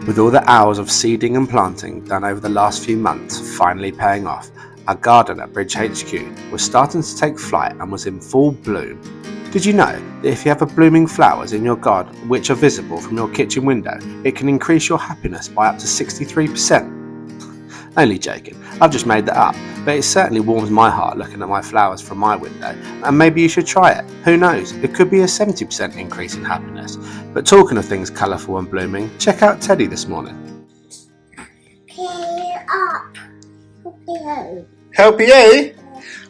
With all the hours of seeding and planting done over the last few months finally paying off, our garden at Bridge HQ was starting to take flight and was in full bloom. Did you know that if you have blooming flowers in your garden which are visible from your kitchen window, it can increase your happiness by up to 63%? Only joking, I've just made that up, but it certainly warms my heart looking at my flowers from my window, and maybe you should try it. Who knows, it could be a 70% increase in happiness. But talking of things colourful and blooming, check out Teddy this morning. Help you?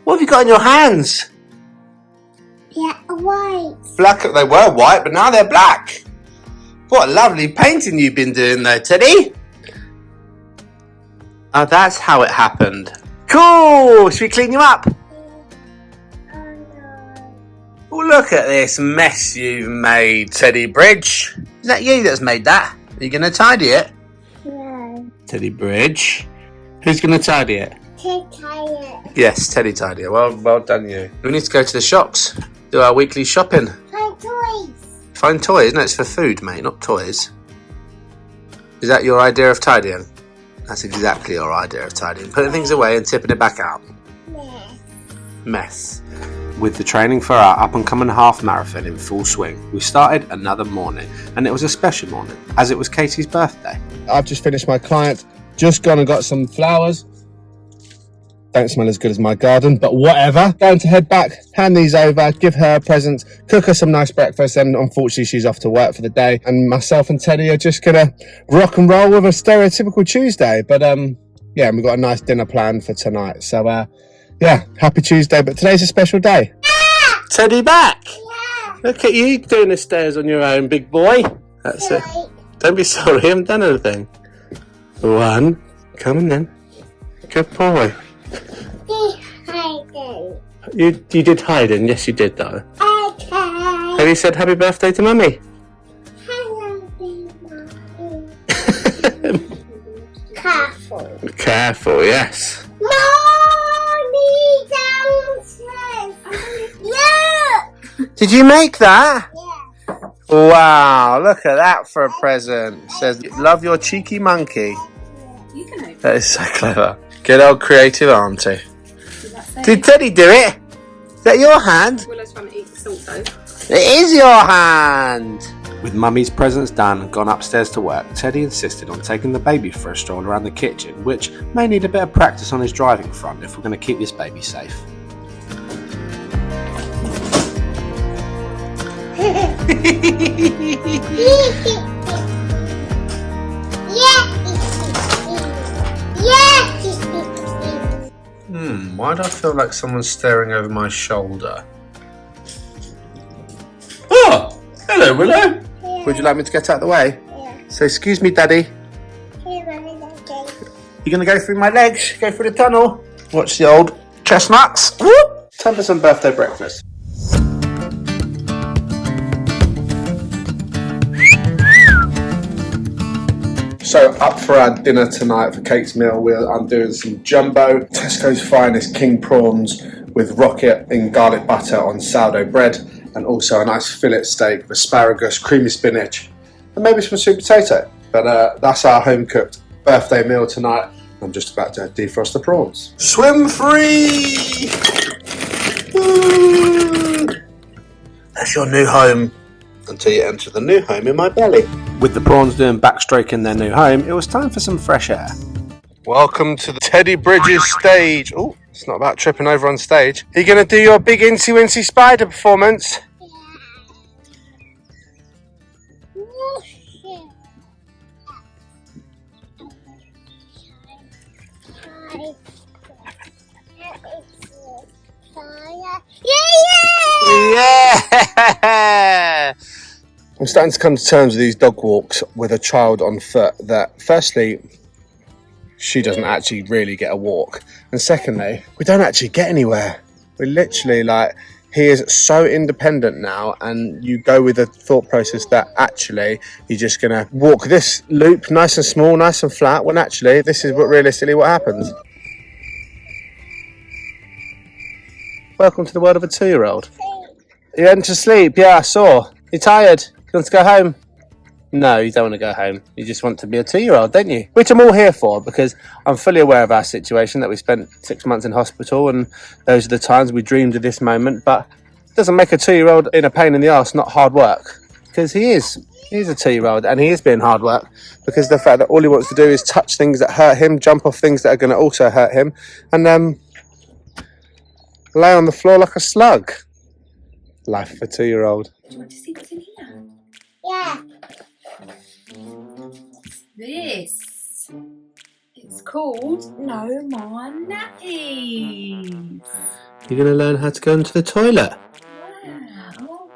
What have you got in your hands? Black and white. Black, they were white, but now they're black. What a lovely painting you've been doing there, Teddy. Oh, that's how it happened. Cool! Should we clean you up? Oh, look at this mess you've made, Teddy Bridge. Is that you that's made that? Are you going to tidy it? No. Teddy Bridge. Who's going to tidy it? Tidy. Yes, Teddy tidy it. Well done you. We need to go to the shops, do our weekly shopping. Find toys. Find toys? No, it's for food, mate, not toys. Is that your idea of tidying? That's exactly your idea of tidying. Putting things away and tipping it back out. Mess. With the training for our up-and-coming half marathon in full swing, we started another morning, and it was a special morning, as it was Katie's birthday. I've just finished my client, just gone and got some flowers. Don't smell as good as my garden, but whatever. Going to head back, hand these over, give her a present, cook her some nice breakfast, and unfortunately she's off to work for the day. And myself and Teddy are just gonna rock and roll with a stereotypical Tuesday. But yeah, we've got a nice dinner planned for tonight. So yeah, happy Tuesday, but today's a special day. Yeah. Teddy back? Yeah. Look at you doing the stairs on your own, big boy. That's it. Don't be sorry, I haven't done anything. One, come on then. Good boy. You did hiding, yes you did though. Okay. Have you said happy birthday to Mummy? Careful. Careful, yes. Mommy downstairs. Look. Did you make that? Yeah. Wow, look at that for a present. It says, love your cheeky monkey. You can open. That is so clever. Good old creative auntie. Did Teddy do it? Is that your hand? Willow's trying to eat the salt though. It is your hand! With Mummy's presents done and gone upstairs to work, Teddy insisted on taking the baby for a stroll around the kitchen, which may need a bit of practice on his driving front if we're going to keep this baby safe. Why do I feel like someone's staring over my shoulder? Oh! Hello, Willow! Yeah. Would you like me to get out of the way? Yeah. Say, excuse me, Daddy. You're going to go through my legs, go through the tunnel, watch the old chestnuts. Whoop! Time for some birthday breakfast. So up for our dinner tonight for Kate's meal, I'm doing some jumbo Tesco's finest king prawns with rocket in garlic butter on sourdough bread, and also a nice fillet steak with asparagus, creamy spinach, and maybe some sweet potato. But that's our home cooked birthday meal tonight. I'm just about to defrost the prawns. Swim free! That's your new home until you enter the new home in my belly. With the prawns doing backstroke in their new home, it was time for some fresh air. Welcome to the Teddy Bridges stage. Oh, it's not about tripping over on stage. Are you going to do your big Incy Wincy Spider performance? Yeah! I'm starting to come to terms with these dog walks with a child on foot that, firstly, she doesn't actually really get a walk. And secondly, we don't actually get anywhere. We're literally like, he is so independent now, and you go with the thought process that actually you're just going to walk this loop nice and small, nice and flat, when actually this is realistically what happens. Welcome to the world of a 2-year-old. You're heading to sleep? Yeah, I saw. You're tired? You want to go home? No, you don't want to go home. You just want to be a 2-year-old, don't you? Which I'm all here for, because I'm fully aware of our situation, that we spent 6 months in hospital, and those are the times we dreamed of this moment. But it doesn't make a 2-year-old in a pain in the arse not hard work, because he is a 2-year-old, and he is being hard work, because the fact that all he wants to do is touch things that hurt him, jump off things that are going to also hurt him, and lay on the floor like a slug. Life of a 2-year-old. Do you want to see what's in here? Yeah. This. It's called No More Nappies. You're going to learn how to go into the toilet. Wow.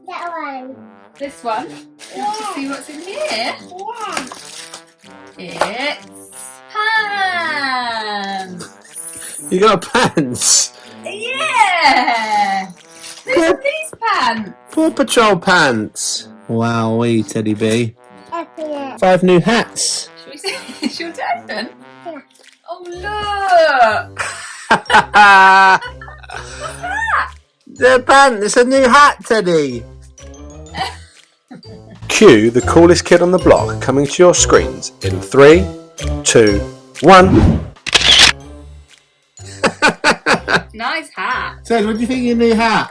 That one. This one. Do you want to see what's in here? Yeah. It's pants. You got pants. Yeah. Look at these pants. Paw Patrol pants. Wowee, Teddy B. Open it. 5 new hats. Should we see? Should we open? Yeah. Oh look! The pants. It's a new hat, Teddy. Cue the coolest kid on the block coming to your screens in 3, 2, 1. Nice hat. Ted, what do you think of your new hat?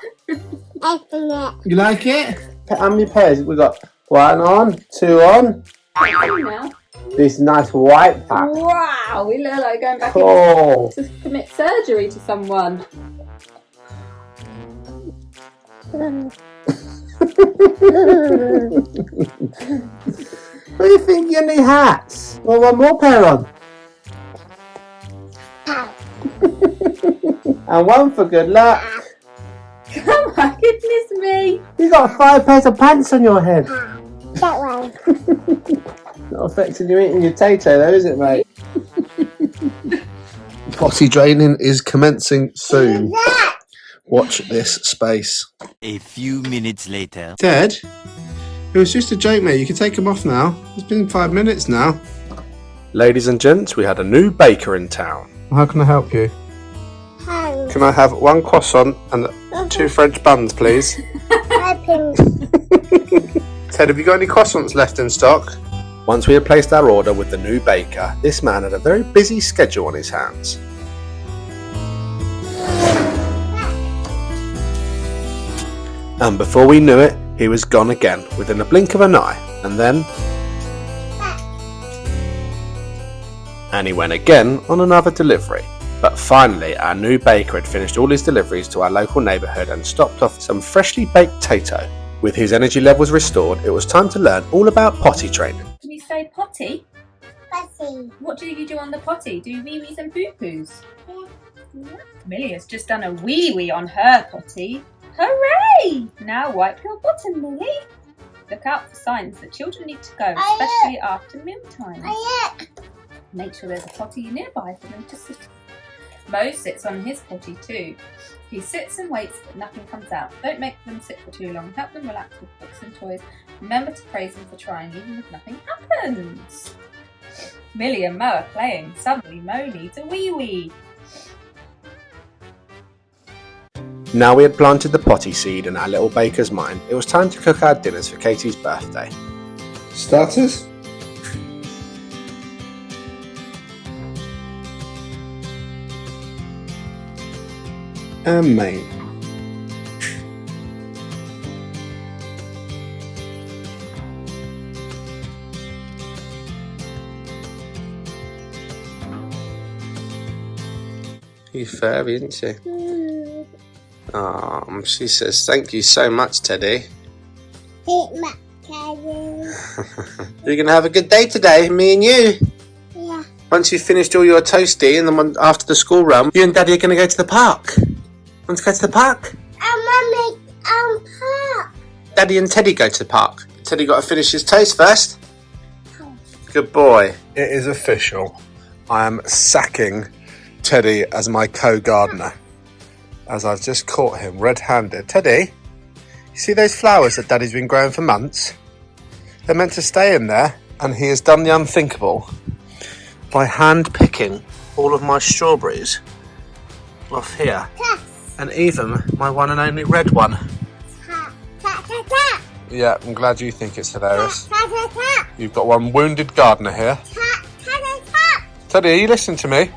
Open it. You like it? How many pairs? We got 1 on, 2 on. Now. This nice white hat. Wow, we look like going back Oh. to commit surgery to someone. What do you think of your new hats? Well, 1 more pair on. And 1 for good luck. Oh my goodness me. You got 5 pairs of pants on your head. That one. Not affecting you eating your tato though, is it, mate? Potty draining is commencing soon. That. Watch this space. A few minutes later. Ted, it was just a joke, mate. You can take them off now. It's been 5 minutes now. Ladies and gents, we had a new baker in town. How can I help you? Hand. Can I have 1 croissant and 2 French buns, please? Open. Ted, have you got any croissants left in stock? Once we had placed our order with the new baker, this man had a very busy schedule on his hands. And before we knew it, he was gone again within a blink of an eye, and then... And he went again on another delivery. But finally, our new baker had finished all his deliveries to our local neighbourhood and stopped off some freshly baked tato. With his energy levels restored, it was time to learn all about potty training. Can you say potty? Potty. What do you do on the potty? Do you wee-wees and poo-poos? Yeah. Millia's just done a wee-wee on her potty. Hooray! Now wipe your bottom, Millie. Look out for signs that children need to go, especially after mealtime. Make sure there's a potty nearby for them to sit. Mo sits on his potty too. He sits and waits, but nothing comes out. Don't make them sit for too long. Help them relax with books and toys. Remember to praise them for trying, even if nothing happens. Millie and Mo are playing. Suddenly, Mo needs a wee-wee. Now we had planted the potty seed in our little baker's mind, it was time to cook our dinners for Katie's birthday. Starters? And main. She's furry, isn't she? She says, thank you so much, Teddy. Eat my cousin. You're going to have a good day today, me and you. Yeah. Once you've finished all your toasty and then after the school run, you and Daddy are going to go to the park. Want to go to the park? Mommy, park. Daddy and Teddy go to the park. Teddy got to finish his toast first. Good boy. It is official. I am sacking Teddy as my co-gardener, as I've just caught him red-handed. Teddy, you see those flowers that Daddy's been growing for months? They're meant to stay in there, and he has done the unthinkable by hand-picking all of my strawberries off here. Yes. And even my one and only red one. Tap, tap, tap, tap. Yeah, I'm glad you think it's hilarious. Tap, tap, tap, You've got one wounded gardener here. tap, tap, tap, Teddy, are you listening to me?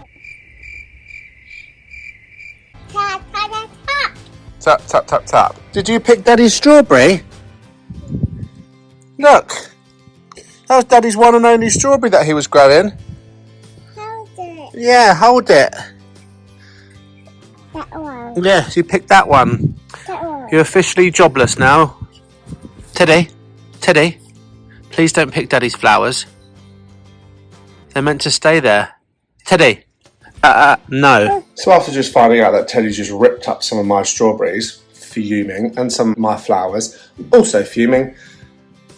tap, tap, tap, tap. Tap, tap, tap, tap. Did you pick Daddy's strawberry? Look. That was Daddy's one and only strawberry that he was growing. Hold it. Yeah, hold it. That one. Yes, you picked that one. That one. You're officially jobless now. Teddy, Teddy, please don't pick Daddy's flowers. They're meant to stay there. Teddy, no. So after just finding out that Teddy just ripped up some of my strawberries, fuming, and some of my flowers, also fuming,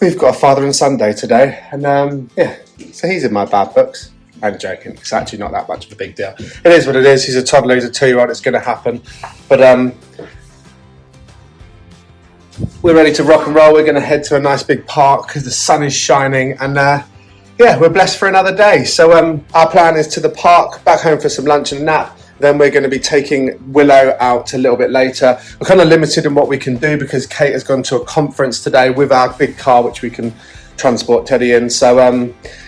we've got a father and son day today, and yeah, so he's in my bad books. I'm joking, it's actually not that much of a big deal. It is what it is, he's a toddler, he's a 2-year-old, it's going to happen. But we're ready to rock and roll. We're going to head to a nice big park because the sun is shining, and yeah, we're blessed for another day. So our plan is to the park, back home for some lunch and a nap. Then we're going to be taking Willow out a little bit later. We're kind of limited in what we can do because Kate has gone to a conference today with our big car, which we can transport Teddy in. So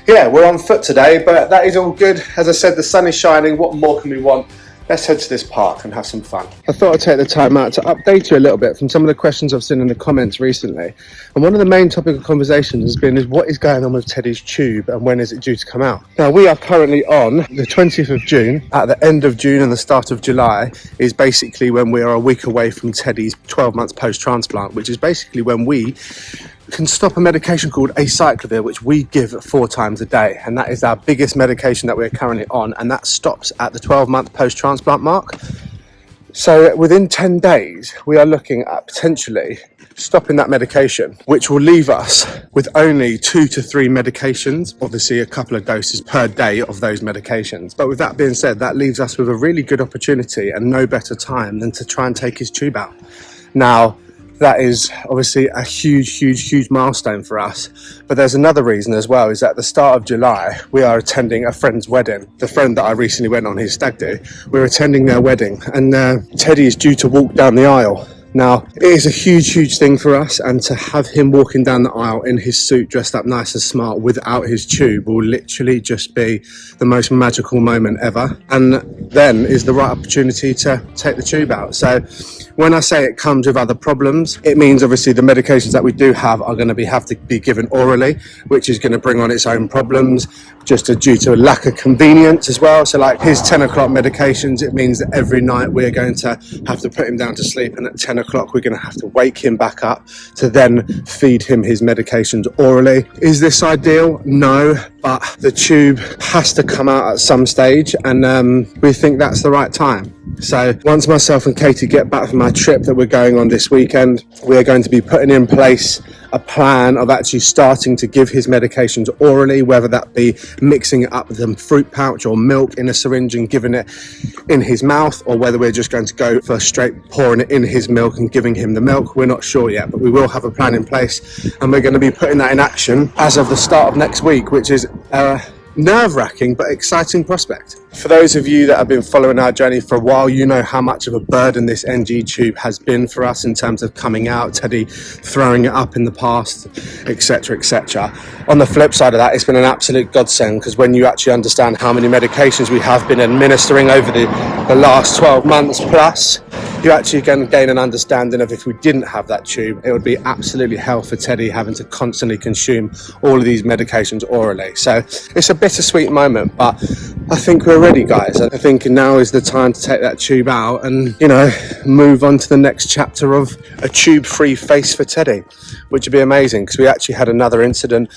yeah, we're on foot today, but that is all good. As I said, the sun is shining. What more can we want? Let's head to this park and have some fun. I thought I'd take the time out to update you a little bit from some of the questions I've seen in the comments recently. And one of the main topic of conversation has been is what is going on with Teddy's tube and when is it due to come out? Now, we are currently on the 20th of June. At the end of June and the start of July is basically when we are a week away from Teddy's 12 months post-transplant, which is basically when we can stop a medication called acyclovir, which we give 4 times a day, and that is our biggest medication that we're currently on, and that stops at the 12-month post-transplant mark. So within 10 days we are looking at potentially stopping that medication, which will leave us with only 2 to 3 medications, obviously a couple of doses per day of those medications. But with that being said, that leaves us with a really good opportunity and no better time than to try and take his tube out. Now, that is obviously a huge milestone for us. But there's another reason as well, is at the start of July, we are attending a friend's wedding. The friend that I recently went on his stag do, we're attending their wedding, and Teddy is due to walk down the aisle. Now, it is a huge thing for us, and to have him walking down the aisle in his suit, dressed up nice and smart without his tube will literally just be the most magical moment ever. And then is the right opportunity to take the tube out. So when I say it comes with other problems, it means obviously the medications that we do have are going to have to be given orally, which is going to bring on its own problems, just due to a lack of convenience as well. So like his 10 o'clock medications, it means that every night we're going to have to put him down to sleep, and at 10 o'clock we're going to have to wake him back up to then feed him his medications orally. Is this ideal? No, but the tube has to come out at some stage, and we think that's the right time. So once myself and Katie get back from our trip that we're going on this weekend, we're going to be putting in place a plan of actually starting to give his medications orally, whether that be mixing it up with some fruit pouch or milk in a syringe and giving it in his mouth, or whether we're just going to go for straight pouring it in his milk and giving him the milk. We're not sure yet, but we will have a plan in place, and we're going to be putting that in action as of the start of next week, which is nerve-wracking but exciting prospect. For those of you that have been following our journey for a while, you know how much of a burden this NG tube has been for us in terms of coming out, Teddy throwing it up in the past, etc. On the flip side of that, it's been an absolute godsend, because when you actually understand how many medications we have been administering over the last 12 months plus, you actually can gain an understanding of if we didn't have that tube, it would be absolutely hell for Teddy having to constantly consume all of these medications orally. So it's a bittersweet moment, but I think we're ready, guys. I think now is the time to take that tube out and, you know, move on to the next chapter of a tube-free face for Teddy, which would be amazing, because we actually had another incident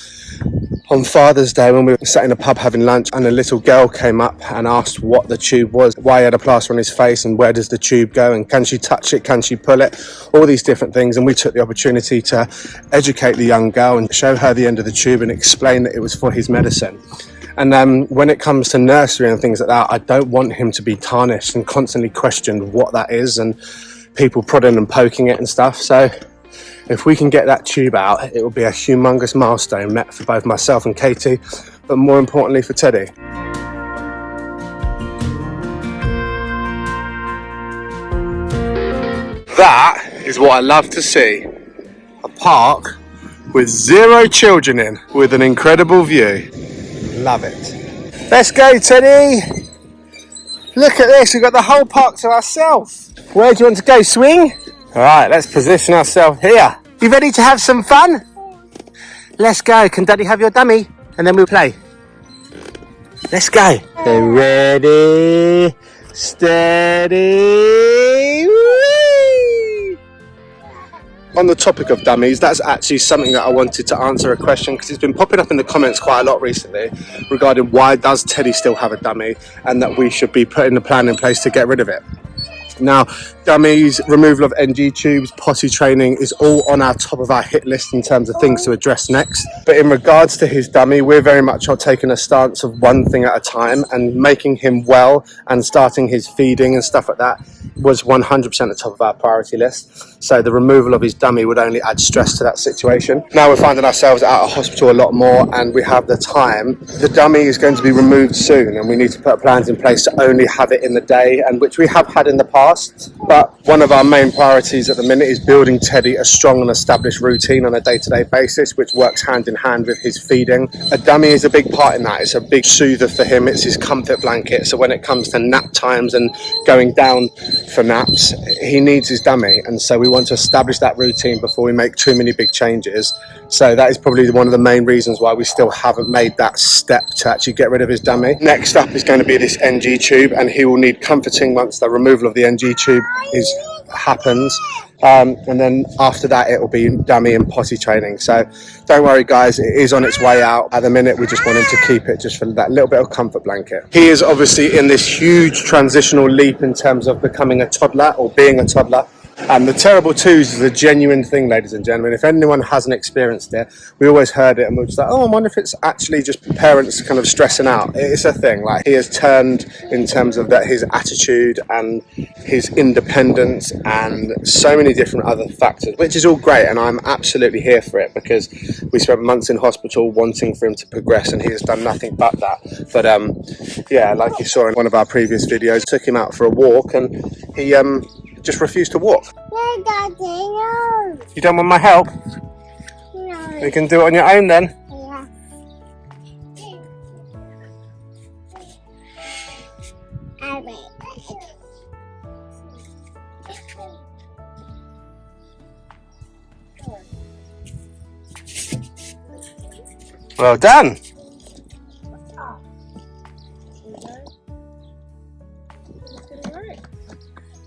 on Father's Day when we were sat in a pub having lunch, and a little girl came up and asked what the tube was, why he had a plaster on his face, and where does the tube go, and can she touch it, can she pull it, all these different things. And we took the opportunity to educate the young girl and show her the end of the tube and explain that it was for his medicine. And when it comes to nursery and things like that, I don't want him to be tarnished and constantly questioned what that is, and people prodding and poking it and stuff. So if we can get that tube out, it will be a humongous milestone met for both myself and Katie, but more importantly for Teddy. That is what I love to see. A park with 0 children in, with an incredible view. Love it. Let's go, Teddy. Look at this, we've got the whole park to ourselves. Where do you want to go, swing? All right, let's position ourselves here. You ready to have some fun? Let's go. Can Daddy have your dummy? And then we'll play. Let's go. So ready, steady, whee! On the topic of dummies, that's actually something that I wanted to answer a question, because it's been popping up in the comments quite a lot recently regarding why does Teddy still have a dummy, and that we should be putting a plan in place to get rid of it. Now, dummies, removal of NG tubes, potty training is all on our top of our hit list in terms of things to address next. But in regards to his dummy, we're very much taking a stance of one thing at a time, and making him well and starting his feeding and stuff like that was 100% the top of our priority list. So the removal of his dummy would only add stress to that situation. Now we're finding ourselves out of hospital a lot more, and we have the time. The dummy is going to be removed soon, and we need to put plans in place to only have it in the day, and which we have had in the past. But one of our main priorities at the minute is building Teddy a strong and established routine on a day-to-day basis, which works hand in hand with his feeding. A dummy is a big part in that. It's a big soother for him. It's his comfort blanket. So when it comes to nap times and going down for naps, he needs his dummy, and so we want to establish that routine before we make too many big changes. So that is probably one of the main reasons why we still haven't made that step to actually get rid of his dummy. Next up is going to be this NG tube, and he will need comforting once the removal of the NG tube happens. And then after that it will be dummy and potty training. So don't worry guys, it is on its way out. At the minute we just want him to keep it just for that little bit of comfort blanket. He is obviously in this huge transitional leap in terms of becoming a toddler or being a toddler. And the terrible twos is a genuine thing, ladies and gentlemen. If anyone hasn't experienced it, we always heard it and we're just like, oh, I wonder if it's actually just parents kind of stressing out. It's a thing. Like, he has turned in terms of that, his attitude and his independence and so many different other factors, which is all great, and I'm absolutely here for it, because we spent months in hospital wanting for him to progress, and he has done nothing but that. But yeah, like you saw in one of our previous videos, took him out for a walk and he just refused to walk. No, Daddy, no. You don't want my help? No. You can do it on your own then. Yeah. All right. Well done.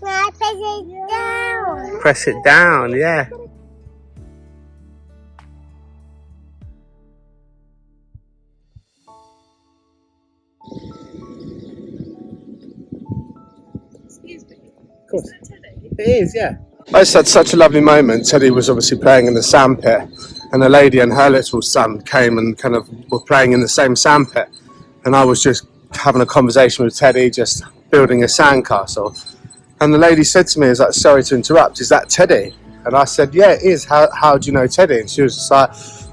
Now press it down. Press it down, yeah. Excuse me. Of course. Is that Teddy? It is, yeah. I just had such a lovely moment. Teddy was obviously playing in the sandpit, and a lady and her little son came and kind of were playing in the same sandpit, and I was just having a conversation with Teddy, just building a sandcastle, and the lady said to me, "Is that, sorry to interrupt, is that Teddy?" And I said, "Yeah, it is. How do you know Teddy?" And she was just like,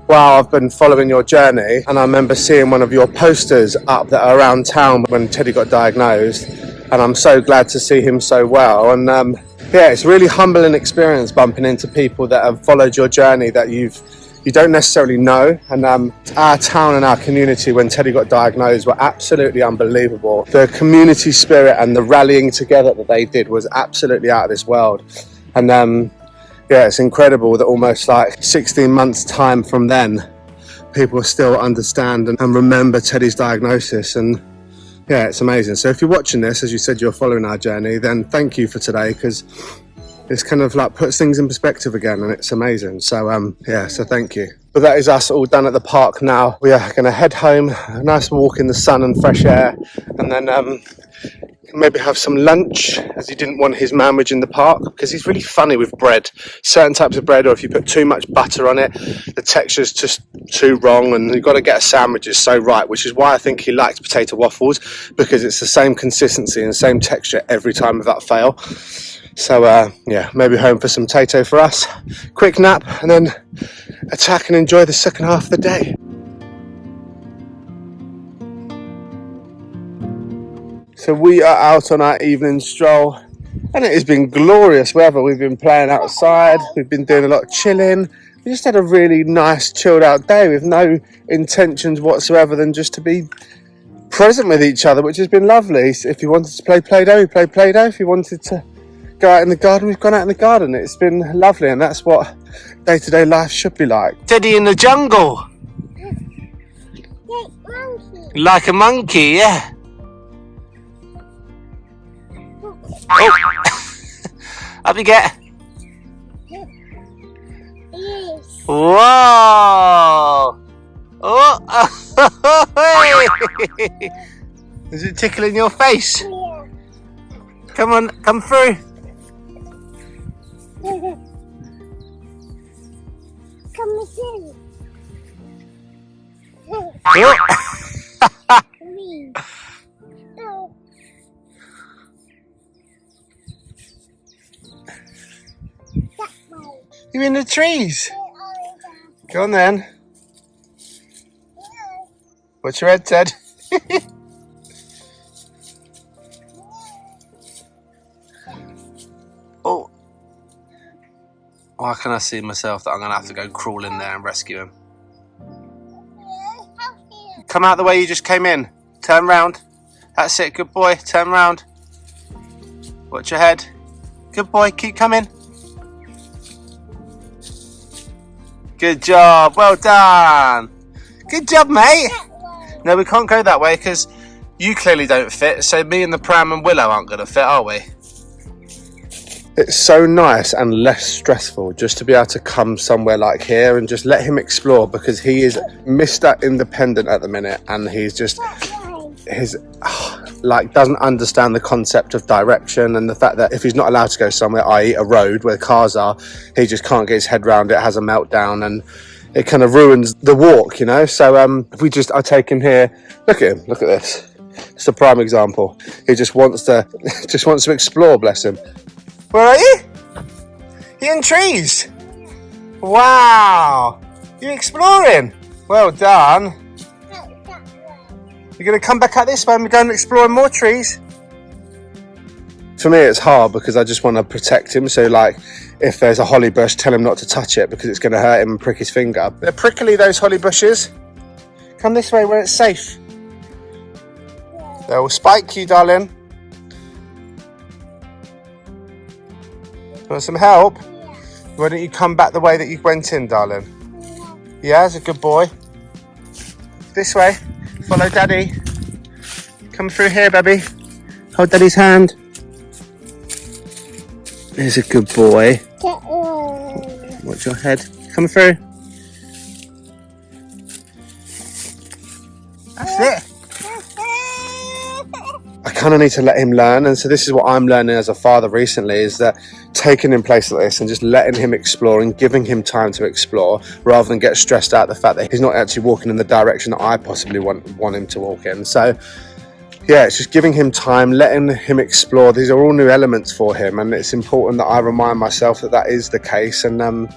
"Well, I've been following your journey, and I remember seeing one of your posters up that are around town when Teddy got diagnosed, and I'm so glad to see him so well." And yeah, it's a really humbling experience bumping into people that have followed your journey that you don't necessarily know. And our town and our community, when Teddy got diagnosed, were absolutely unbelievable. The community spirit and the rallying together that they did was absolutely out of this world. And yeah, it's incredible that almost like 16 months time from then, people still understand and remember Teddy's diagnosis. And yeah, it's amazing. So if you're watching this, as you said, you're following our journey, then thank you for today, because it's kind of like puts things in perspective again, and it's amazing. So yeah, so thank you. But that is us all done at the park now. We are going to head home, a nice walk in the sun and fresh air, and then maybe have some lunch, as he didn't want his sandwich in the park, because he's really funny with bread. Certain types of bread, or if you put too much butter on it, the texture's just too wrong, and you've got to get a sandwich just so right, which is why I think he likes potato waffles, because it's the same consistency and same texture every time without fail. So yeah, maybe home for some potato for us, quick nap, and then attack and enjoy the second half of the day. So we are out on our evening stroll, and it has been glorious weather. We've been playing outside, we've been doing a lot of chilling, We just had a really nice, chilled out day with no intentions whatsoever than just to be present with each other, which has been lovely. If you wanted to play Play-Doh, we played Play-Doh. If you wanted to go out in the garden, we've gone out in the garden. It's been lovely, and that's what day-to-day life should be like. Teddy in the jungle. Monkey. Like a monkey, yeah. Oh. Up you get. Yes. Whoa! Oh! Is it tickling your face? Yeah. Come on, come through. Come in. Oh. Me. Oh. That way. You're in the trees. Yeah. Go on then. What's your head, Ted? Oh. Why can I see myself that I'm going to have to go crawl in there and rescue him? Come out the way you just came in. Turn round. That's it. Good boy. Turn round. Watch your head. Good boy. Keep coming. Good job. Well done. Good job, mate. No, we can't go that way because you clearly don't fit. So me and the pram and Willow aren't going to fit, are we? It's so nice and less stressful just to be able to come somewhere like here and just let him explore, because he is Mr. Independent at the minute, and he's just doesn't understand the concept of direction, and the fact that if he's not allowed to go somewhere, i.e. a road where cars are, he just can't get his head around it, has a meltdown, and it kind of ruins the walk, you know. So I take him here. Look at him. Look at this. It's a prime example. He just wants to explore. Bless him. Where are you? You're in trees. Wow. You're exploring. Well done. You're going to come back out this way and we're going to explore more trees. For me, it's hard because I just want to protect him. So, like, if there's a holly bush, tell him not to touch it because it's going to hurt him and prick his finger. They're prickly, those holly bushes. Come this way where it's safe. They will spike you, darling. Want some help? Why don't you come back the way that you went in, darling? Yeah, that's a good boy. This way. Follow Daddy. Come through here, baby. Hold Daddy's hand. There's a good boy. Watch your head. Come through. That's it. I kind of need to let him learn, and so this is what I'm learning as a father recently, is that taking him places like this and just letting him explore and giving him time to explore, rather than get stressed out the fact that he's not actually walking in the direction that I possibly want him to walk in. So yeah, it's just giving him time, letting him explore. These are all new elements for him, and it's important that I remind myself that that is the case, and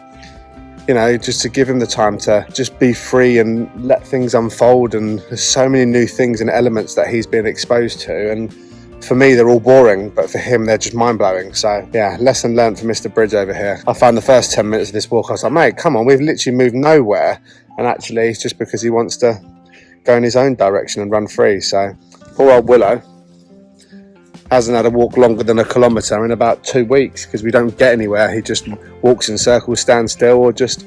you know, just to give him the time to just be free and let things unfold. And there's so many new things and elements that he's been exposed to, and for me they're all boring, but for him they're just mind-blowing. So yeah, lesson learned from Mr. Bridge over here. I found the first 10 minutes of this walk, I was like, mate, come on, we've literally moved nowhere, and actually it's just because he wants to go in his own direction and run free. So poor old Willow hasn't had a walk longer than 1 kilometre in about 2 weeks because we don't get anywhere. He just walks in circles, stands still, or just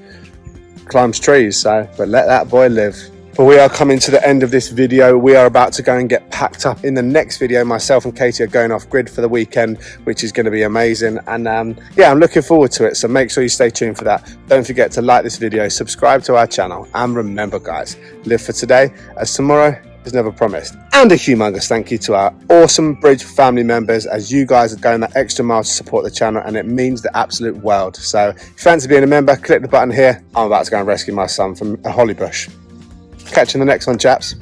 climbs trees. So, but let that boy live. But we are coming to the end of this video. We are about to go and get packed up. In the next video, myself and Katie are going off grid for the weekend, which is going to be amazing. And yeah, I'm looking forward to it. So make sure you stay tuned for that. Don't forget to like this video, subscribe to our channel, and remember, guys, live for today as tomorrow is never promised. And a humongous thank you to our awesome Bridge family members, as you guys are going that extra mile to support the channel, and it means the absolute world. So if you fancy being a member, click the button here. I'm about to go and rescue my son from a holly bush. Catch you in the next one, chaps.